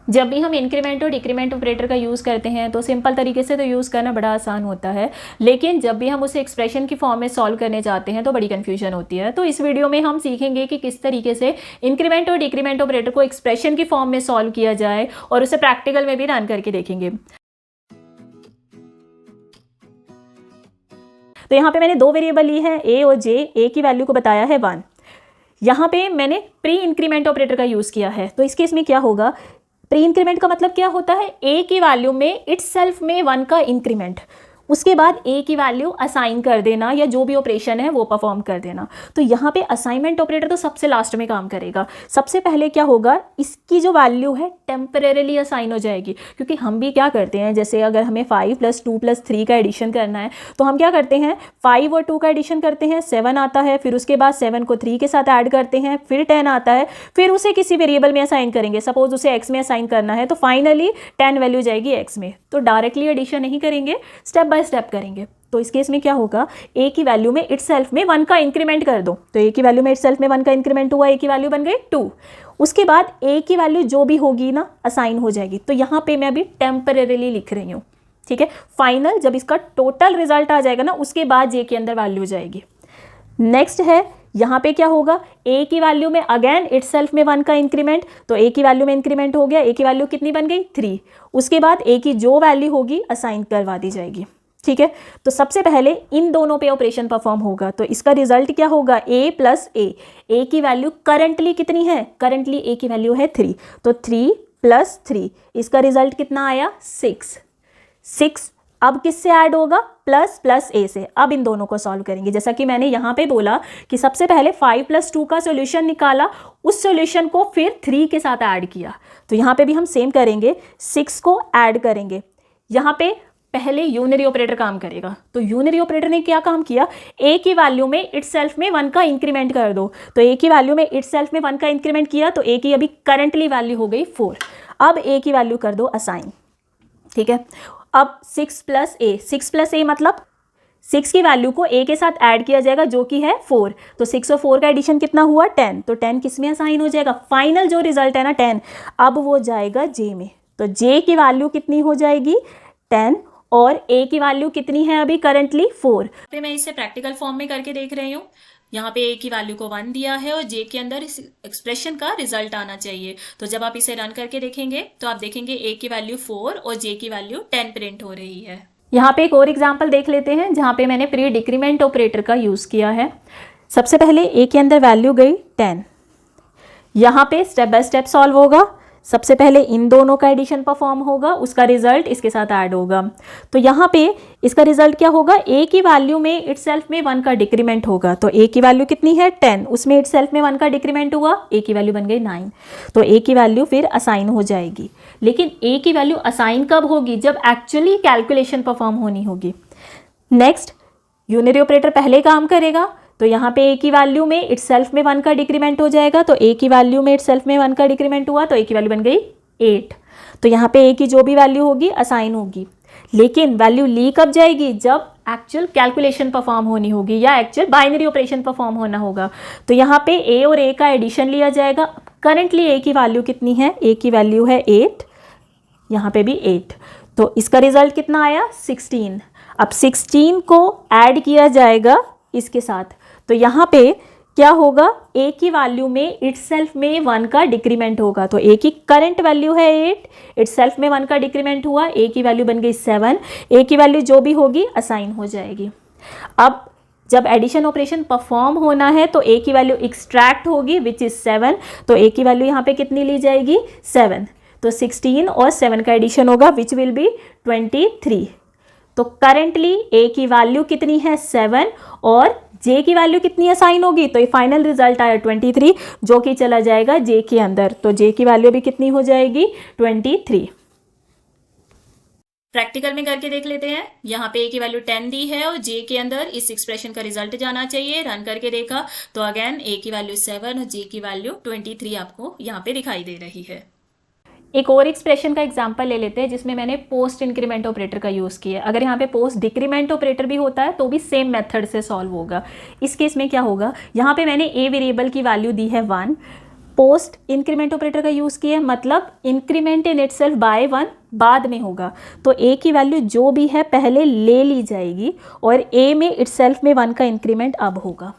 जब भी हम इंक्रीमेंट और डिक्रीमेंट ऑपरेटर का यूज़ करते हैं तो सिंपल तरीके से तो यूज़ करना बड़ा आसान होता है, लेकिन जब भी हम उसे एक्सप्रेशन की फॉर्म में सॉल्व करने जाते हैं तो बड़ी कन्फ्यूजन होती है। तो इस वीडियो में हम सीखेंगे कि किस तरीके से इंक्रीमेंट और डिक्रीमेंट ऑपरेटर को एक्सप्रेशन की फॉर्म में सॉल्व किया जाए और उसे प्रैक्टिकल में भी रन करके देखेंगे। तो यहाँ पे मैंने दो वेरिएबल ली है ए और जे। ए की वैल्यू को बताया है 1। यहाँ पे मैंने प्री इंक्रीमेंट ऑपरेटर का यूज़ किया है। तो इस केस में क्या होगा, प्री इंक्रीमेंट का मतलब क्या होता है, ए की वैल्यू में इटसेल्फ में 1 का इंक्रीमेंट, उसके बाद ए की वैल्यू असाइन कर देना या जो भी ऑपरेशन है वो परफॉर्म कर देना। तो यहाँ पे असाइनमेंट ऑपरेटर तो सबसे लास्ट में काम करेगा। सबसे पहले क्या होगा, इसकी जो वैल्यू है टेम्परेरीली असाइन हो जाएगी, क्योंकि हम भी क्या करते हैं, जैसे अगर हमें 5 + 2 + 3 का एडिशन करना है तो हम क्या करते हैं, 5 और 2 का एडिशन करते हैं, 7 आता है, फिर उसके बाद 7 को 3 के साथ ऐड करते हैं, फिर 10 आता है, फिर उसे किसी वेरिएबल में असाइन करेंगे। सपोज उसे एक्स में असाइन करना है तो फाइनली 10 वैल्यू जाएगी एक्स में। तो डायरेक्टली एडिशन नहीं करेंगे, स्टेप बाय स्टेप करेंगे। तो इस केस में क्या होगा, ए की वैल्यू में इटसेल्फ में 1 का इंक्रीमेंट कर दो। तो ए की वैल्यू में इटसेल्फ में 1 का इंक्रीमेंट हुआ, ए की वैल्यू बन गई 2। उसके बाद ए की वैल्यू जो भी होगी ना असाइन हो जाएगी। तो यहाँ पे मैं अभी टेम्परेरीली लिख रही हूँ, ठीक है। फाइनल जब इसका टोटल रिजल्ट आ जाएगा ना उसके बाद जे के अंदर वैल्यू जाएगी। नेक्स्ट है, यहाँ पे क्या होगा, ए की वैल्यू में अगेन इटसेल्फ में 1 का इंक्रीमेंट। तो ए की वैल्यू में इंक्रीमेंट हो गया, ए की वैल्यू कितनी बन गई 3। उसके बाद ए की जो वैल्यू होगी असाइन करवा दी जाएगी, ठीक है। तो सबसे पहले इन दोनों पे ऑपरेशन परफॉर्म होगा। तो इसका रिजल्ट क्या होगा, a + a। ए की वैल्यू करंटली कितनी है, करंटली ए की वैल्यू है 3। तो 3 + 3, इसका रिजल्ट कितना आया 6। 6 अब किससे ऐड होगा, प्लस ए से। अब इन दोनों को सॉल्व करेंगे। जैसा कि मैंने यहाँ पे बोला कि सबसे पहले 5 + 2 का सॉल्यूशन निकाला, उस सॉल्यूशन को फिर 3 के साथ ऐड किया। तो यहाँ पे भी हम सेम करेंगे, 6 को ऐड करेंगे। यहाँ पे पहले यूनरी ऑपरेटर काम करेगा। तो यूनरी ऑपरेटर ने क्या काम किया, ए की वैल्यू में इटसेल्फ में 1 का इंक्रीमेंट कर दो। तो ए की वैल्यू में इटसेल्फ में 1 का इंक्रीमेंट किया तो ए की अभी करंटली वैल्यू हो गई 4। अब ए की वैल्यू कर दो असाइन, ठीक है। अब 6 + a, 6 + a मतलब 6 की वैल्यू को a के साथ ऐड किया जाएगा जो कि है 4। तो 6 और 4 का एडिशन कितना हुआ 10। तो 10 किस में असाइन हो जाएगा, फाइनल जो रिजल्ट है ना 10, अब वो जाएगा j में। तो j की वैल्यू कितनी हो जाएगी 10 और a की वैल्यू कितनी है अभी करंटली 4। पे मैं इसे प्रैक्टिकल फॉर्म में करके देख रही हूँ। यहाँ पे a की वैल्यू को 1 दिया है और j के अंदर इस एक्सप्रेशन का रिजल्ट आना चाहिए। तो जब आप इसे रन करके देखेंगे तो आप देखेंगे a की वैल्यू 4 और j की वैल्यू 10 प्रिंट हो रही है। यहाँ पे एक और एग्जाम्पल देख लेते हैं जहाँ पे मैंने प्री डिक्रीमेंट ऑपरेटर का यूज़ किया है। सबसे पहले a के अंदर वैल्यू गई 10। यहाँ पे स्टेप बाय स्टेप सॉल्व होगा। सबसे पहले इन दोनों का एडिशन परफॉर्म होगा, उसका रिजल्ट इसके साथ ऐड होगा। तो यहाँ पे इसका रिजल्ट क्या होगा, a की वैल्यू में इटसेल्फ में 1 का डिक्रीमेंट होगा। तो a की वैल्यू कितनी है 10, उसमें इटसेल्फ में 1 का डिक्रीमेंट हुआ, a की वैल्यू बन गई 9। तो a की वैल्यू फिर असाइन हो जाएगी। लेकिन a की वैल्यू असाइन कब होगी, जब एक्चुअली कैलकुलेशन परफॉर्म होनी होगी। नेक्स्ट, यूनरी ऑपरेटर पहले काम करेगा। तो यहाँ पे a की वैल्यू में इटसेल्फ में 1 का डिक्रीमेंट हो जाएगा। तो a की वैल्यू में इटसेल्फ में 1 का डिक्रीमेंट हुआ तो a की वैल्यू बन गई 8। तो यहाँ पे a की जो भी वैल्यू होगी असाइन होगी। लेकिन वैल्यू ली कब जाएगी, जब एक्चुअल कैलकुलेशन परफॉर्म होनी होगी या एक्चुअल बाइनरी ऑपरेशन परफॉर्म होना होगा। तो यहाँ पे a और a का एडिशन लिया जाएगा। करंटली a की वैल्यू कितनी है, a की वैल्यू है 8, यहाँ पे भी 8। तो इसका रिजल्ट कितना आया 16। अब 16 को ऐड किया जाएगा इसके साथ। तो यहाँ पे क्या होगा, a की वैल्यू में इटसेल्फ में 1 का डिक्रीमेंट होगा। तो a की करंट वैल्यू है 8, इटसेल्फ में 1 का डिक्रीमेंट हुआ, a की वैल्यू बन गई 7। a की वैल्यू जो भी होगी असाइन हो जाएगी। अब जब एडिशन ऑपरेशन परफॉर्म होना है तो a की वैल्यू एक्सट्रैक्ट होगी विच इज 7। तो a की वैल्यू यहाँ पे कितनी ली जाएगी 7। तो 16 और 7 का एडिशन होगा विच विल बी 23। तो करंटली a की वैल्यू कितनी है 7 और j की वैल्यू कितनी असाइन होगी। तो ये फाइनल रिजल्ट आया 23 जो कि चला जाएगा j के अंदर। तो j की वैल्यू भी कितनी हो जाएगी 23। प्रैक्टिकल में करके देख लेते हैं। यहाँ पे a की वैल्यू 10 दी है और j के अंदर इस एक्सप्रेशन का रिजल्ट जाना चाहिए। रन करके देखा तो अगेन a की वैल्यू 7 और j की वैल्यू 23 आपको यहाँ पे दिखाई दे रही है। एक और एक्सप्रेशन का एग्जांपल ले लेते हैं जिसमें मैंने पोस्ट इंक्रीमेंट ऑपरेटर का यूज़ किया है। अगर यहाँ पे पोस्ट डिक्रीमेंट ऑपरेटर भी होता है तो भी सेम मेथड से सॉल्व होगा। इस केस में क्या होगा, यहाँ पे मैंने a वेरिएबल की वैल्यू दी है 1, पोस्ट इंक्रीमेंट ऑपरेटर का यूज़ किया है, मतलब इंक्रीमेंट इन इटसेल्फ बाय 1 बाद में होगा, तो ए की वैल्यू जो भी है पहले ले ली जाएगी और ए में इटसेल्फ में 1 का इंक्रीमेंट अब होगा,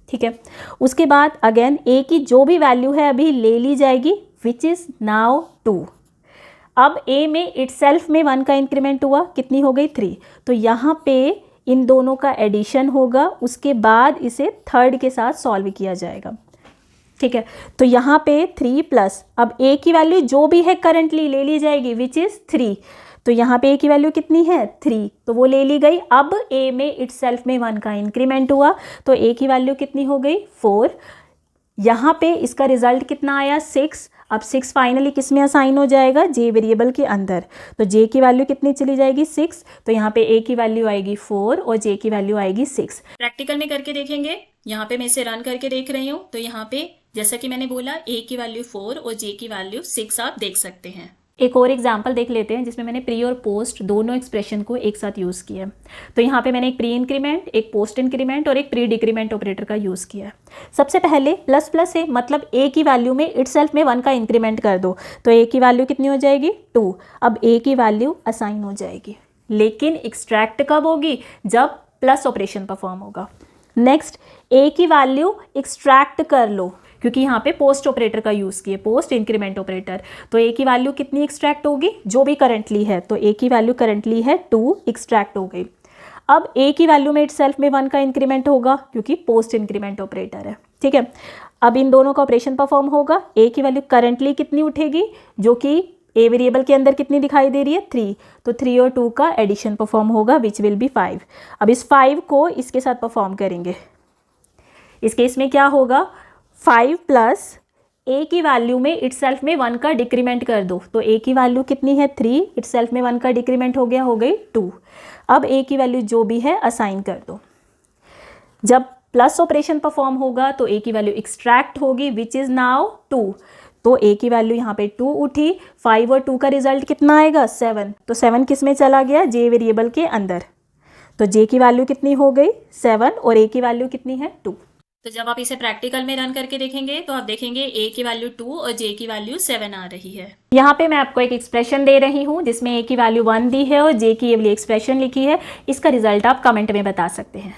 ठीक है। उसके बाद अगेन ए की जो भी वैल्यू है अभी ले ली जाएगी, विच इज़ नाउ 2। अब ए में इटसेल्फ में 1 का इंक्रीमेंट हुआ, कितनी हो गई 3, तो यहाँ पे इन दोनों का एडिशन होगा, उसके बाद इसे थर्ड के साथ सॉल्व किया जाएगा, ठीक है। तो यहाँ पे 3 प्लस अब ए की वैल्यू जो भी है करंटली ले ली जाएगी, विच इज़ 3, तो यहाँ पे ए की वैल्यू कितनी है 3, तो वो ले ली गई। अब ए में इटसेल्फ में 1 का इंक्रीमेंट हुआ, तो ए की वैल्यू कितनी हो गई 4। यहाँ पे इसका रिजल्ट कितना आया 6। अब 6 फाइनली किस में असाइन हो जाएगा, जे वेरिएबल के अंदर, तो जे की वैल्यू कितनी चली जाएगी 6, तो यहाँ पे ए की वैल्यू आएगी 4 और जे की वैल्यू आएगी 6। प्रैक्टिकल में करके देखेंगे, यहाँ पे मैं इसे रन करके देख रही हूँ, तो यहाँ पे जैसा कि मैंने बोला ए की वैल्यू 4 और जे की वैल्यू 6 आप देख सकते हैं। एक और एग्जाम्पल देख लेते हैं जिसमें मैंने प्री और पोस्ट दोनों एक्सप्रेशन को एक साथ यूज़ किया है। तो यहाँ पे मैंने एक प्री इंक्रीमेंट, एक पोस्ट इंक्रीमेंट और एक प्री डिक्रीमेंट ऑपरेटर का यूज़ किया है। सबसे पहले प्लस प्लस है, मतलब ए की वैल्यू में इटसेल्फ में 1 का इंक्रीमेंट कर दो, तो ए की वैल्यू कितनी हो जाएगी 2। अब ए की वैल्यू असाइन हो जाएगी, लेकिन एक्सट्रैक्ट कब होगी, जब प्लस ऑपरेशन परफॉर्म होगा। नेक्स्ट ए की वैल्यू एक्सट्रैक्ट कर लो, क्योंकि यहाँ पे पोस्ट ऑपरेटर का यूज़ किए, पोस्ट इंक्रीमेंट ऑपरेटर, तो ए की वैल्यू कितनी एक्सट्रैक्ट होगी, जो भी करंटली है, तो ए की वैल्यू करंटली है 2, एक्सट्रैक्ट हो गई। अब ए की वैल्यू में इटसेल्फ में 1 का इंक्रीमेंट होगा, क्योंकि पोस्ट इंक्रीमेंट ऑपरेटर है, ठीक है। अब इन दोनों का ऑपरेशन परफॉर्म होगा, ए की वैल्यू करंटली कितनी उठेगी, जो कि ए वेरिएबल के अंदर कितनी दिखाई दे रही है 3, तो 3 और 2 का एडिशन परफॉर्म होगा, विच विल बी 5। अब इस 5 को इसके साथ परफॉर्म करेंगे, इस केस में क्या होगा 5 प्लस ए की वैल्यू में इटसेल्फ में 1 का डिक्रीमेंट कर दो, तो ए की वैल्यू कितनी है 3, इटसेल्फ में 1 का डिक्रीमेंट हो गया, हो गई 2। अब ए की वैल्यू जो भी है असाइन कर दो। जब प्लस ऑपरेशन परफॉर्म होगा तो ए की वैल्यू एक्सट्रैक्ट होगी, विच इज़ नाउ 2, तो ए की वैल्यू यहाँ पे 2 उठी, 5 और 2 का रिजल्ट कितना आएगा 7, तो 7 किस में चला गया, जे वेरिएबल के अंदर, तो जे की वैल्यू कितनी हो गई 7 और ए की वैल्यू कितनी है 2। तो जब आप इसे प्रैक्टिकल में रन करके देखेंगे तो आप देखेंगे ए की वैल्यू 2 और जे की वैल्यू 7 आ रही है। यहाँ पे मैं आपको एक एक्सप्रेशन दे रही हूँ जिसमें ए की वैल्यू 1 दी है और जे की ये वाली एक्सप्रेशन लिखी है। इसका रिजल्ट आप कमेंट में बता सकते हैं।